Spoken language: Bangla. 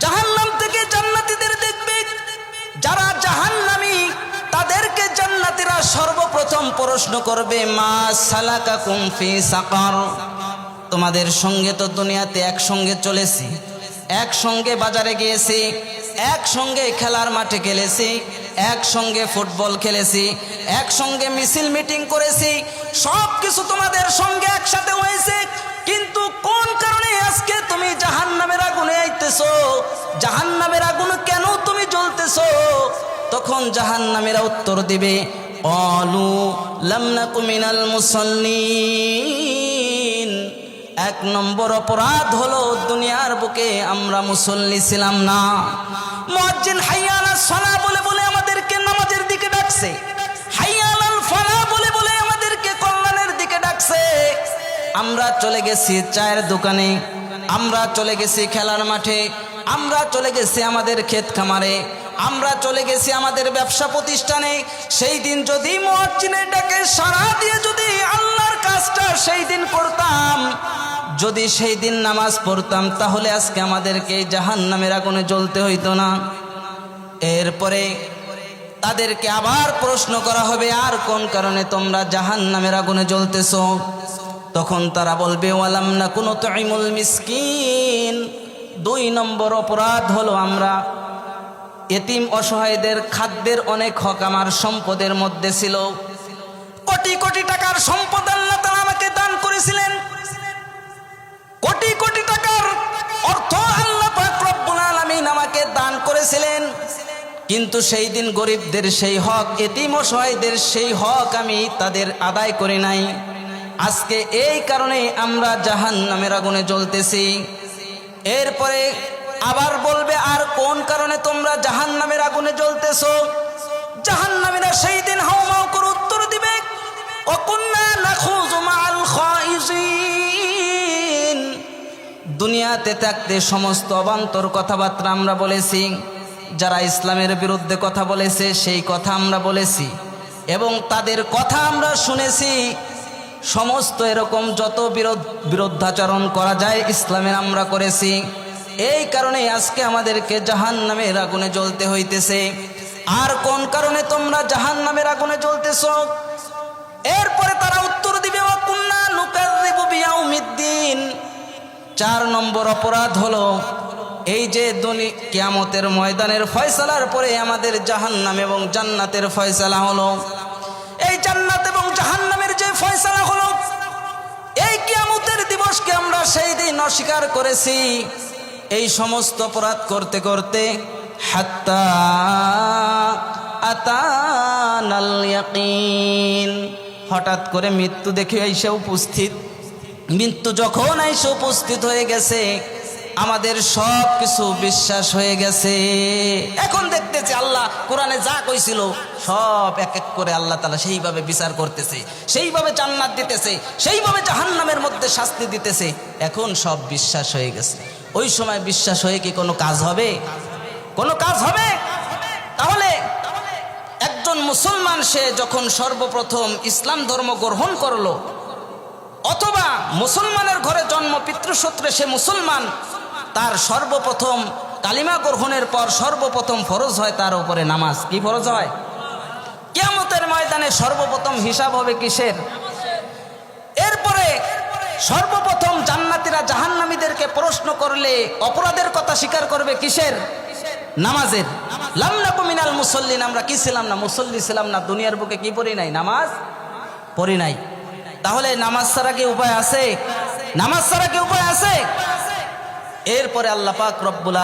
জাহান্নাম থেকে জান্নাতীদের দেখবে, যারা জাহান্নামী তাদেরকে জান্নাতীরা সর্বপ্রথম প্রশ্ন করবে, মা সালাকাকুম ফি সাকার। তোমাদের সঙ্গে তো দুনিয়াতে একসঙ্গে চলেছি, একসঙ্গে বাজারে গিয়েছি, একসঙ্গে খেলার মাঠে খেলেছি, একসঙ্গে ফুটবল খেলেছি, একসঙ্গে মিছিল মিটিং করেছি, সব কিছু তোমাদের সঙ্গে একসাথে হয়েছে, কিন্তু কোন কারণে আজকে তুমি জাহান্নামের আগুনে আইতেছো? জাহান্নামের আগুনে কেন তুমি জ্বলতেছো? তখন জাহান্নামীরা উত্তর দিবে, ক্বালু লাম নাকু মিনাল মুসাল্লিন। এক নম্বর অপরাধ হলো দুনিয়ার বুকে আমরা মুসল্লি ছিলাম না। মুয়াজ্জিন হাইয়া আলাস সালাহ বলে বলে আমাদেরকে নামাজের দিকে ডাকছে, হাইয়া আলাল ফালাহ বলে বলে আমাদেরকে কল্যাণের দিকে ডাকছে। আমরা চলে গেছি চায়ের দোকানে, আমরা চলে গেছি খেলার মাঠে, আমরা চলে গেছি আমাদের ক্ষেত খামারে, আমরা চলে গেছি আমাদের ব্যবসা প্রতিষ্ঠানে। সেই দিন যদি মুয়াজ্জিনের ডাকে সাড়া দিয়ে যদি আল্লাহর কাজটা সেই দিন করতাম, যদি সেই দিন নামাজ পড়তাম, তাহলে আজকে আমাদেরকে জাহান্নামের আগুনে জ্বলতে হইতো না। এরপরে তাদেরকে আবার প্রশ্ন করা হবে, আর কোন কারণে তোমরা জাহান্নামের আগুনে জ্বলতেছো? তখন তারা বলবে, ওয়ালাম নাকুনু তুইমুল মিসকিন। 2 নম্বর অপরাধ হলো আমরা এতিম অসহায়দের খাদ্যের অনেক হক আমার সম্পদের মধ্যে ছিল। কোটি কোটি টাকার সম্পদ আল্লাহ তাআলা আমাকে দান করেছিলেন, কোটি কোটি টাকার অর্থ আল্লাহ পাক রব্বুল আলামিন আমাকে দান করেছিলেন, কিন্তু সেই দিন গরিবদের সেই হক, এতিম অসহায়দের সেই হক আমি তাদের আদায় করি নাই। আজকে এই কারণে আমরা জাহান্নামের আগুনে জ্বলতেছি। এরপরে আবার বলবে, আর কোন কারণে তোমরা জাহান্নামের আগুনে জ্বলতেছো? জাহান্নামীরা সেই দিন হাউমাউ করে উত্তর দিবে, ওয়াকুন্না নাখুযু মাআল খাইজিন। দুনিয়াতে থাকতে সমস্ত অবান্তর কথাবার্তা আমরা বলেছি, যারা ইসলামের বিরুদ্ধে কথা বলেছে সেই কথা আমরা বলেছি, এবং তাদের কথা আমরা শুনেছি। সমস্ত এরকম যত বিরুদ্ধাচরণ করা যায় ইসলামের আমরা করেছি। এই কারণে আজকে আমাদেরকে জাহান্নামের আগুনে জ্বলতে হইতেছে। আর কোন কারণে তোমরা জাহান্নামের আগুনে জ্বলতেছো? এরপরে তারা উত্তর দিবে, ওয়াকুন্না নুকাযযিবু বিয়াউমিদ্দিন। 4 নম্বর অপরাধ হলো এই যে কিয়ামতের ময়দানের ফয়সালার পরে আমাদের জাহান্নাম এবং জান্নাতের ফয়সালা হলো। এই জান্নাত এবং জাহান্নামের যে ফয়সালা হলো, এই কিয়ামতের দিবসকে আমরা সেই দিন অস্বীকার করেছি। এই সমস্ত অপরাধ করতে করতে হাত্তা আতানাল ইয়াকিন, হঠাৎ করে মৃত্যু দেখে এসে উপস্থিত। মৃত্যু যখন এসে উপস্থিত হয়ে গেছে, আমাদের সব কিছু বিশ্বাস হয়ে গেছে। এখন দেখতেছি আল্লাহ কোরআনে যা কইছিল সব এক এক করে আল্লাহ তাআলা সেইভাবে বিচার করতেছে, সেইভাবে জান্নাত দিতেছে, সেইভাবে জাহান্নামের মধ্যে শাস্তি দিতেছে। এখন সব বিশ্বাস হয়ে গেছে। ওই সময় বিশ্বাস হয়ে কি কোনো কাজ হবে? কোনো কাজ হবে? তাহলে একজন মুসলমান সে যখন সর্বপ্রথম ইসলাম ধর্ম গ্রহণ করলো, অথবা মুসলমানের ঘরে জন্ম, পিতৃসূত্রে সে মুসলমান, তার সর্বপ্রথম কালিমা গ্রহণের পর সর্বপ্রথম ফরজ হয় তার উপরে নামাজ। কি ফরজ হয়? কিয়ামতের ময়দানে সর্বপ্রথম হিসাব হবে কিসের? এরপরে সর্বপ্রথম জান্নাতীরা জাহান্নামীদেরকে প্রশ্ন করলে অপরাধের কথা স্বীকার করবে কিসের? নামাজের। লাম নাকু মিনাল মুসাল্লিন, আমরা কি ছিলাম না? মুসল্লি ছিলাম না। দুনিয়ার বুকে কি পড়ি নাই? নামাজ পড়ি নাই। তাহলে নামাজ ছাড়া কি উপায় আছে? নামাজ ছাড়া কি উপায় আছে? এরপরে আল্লাহ পাক রব্বুল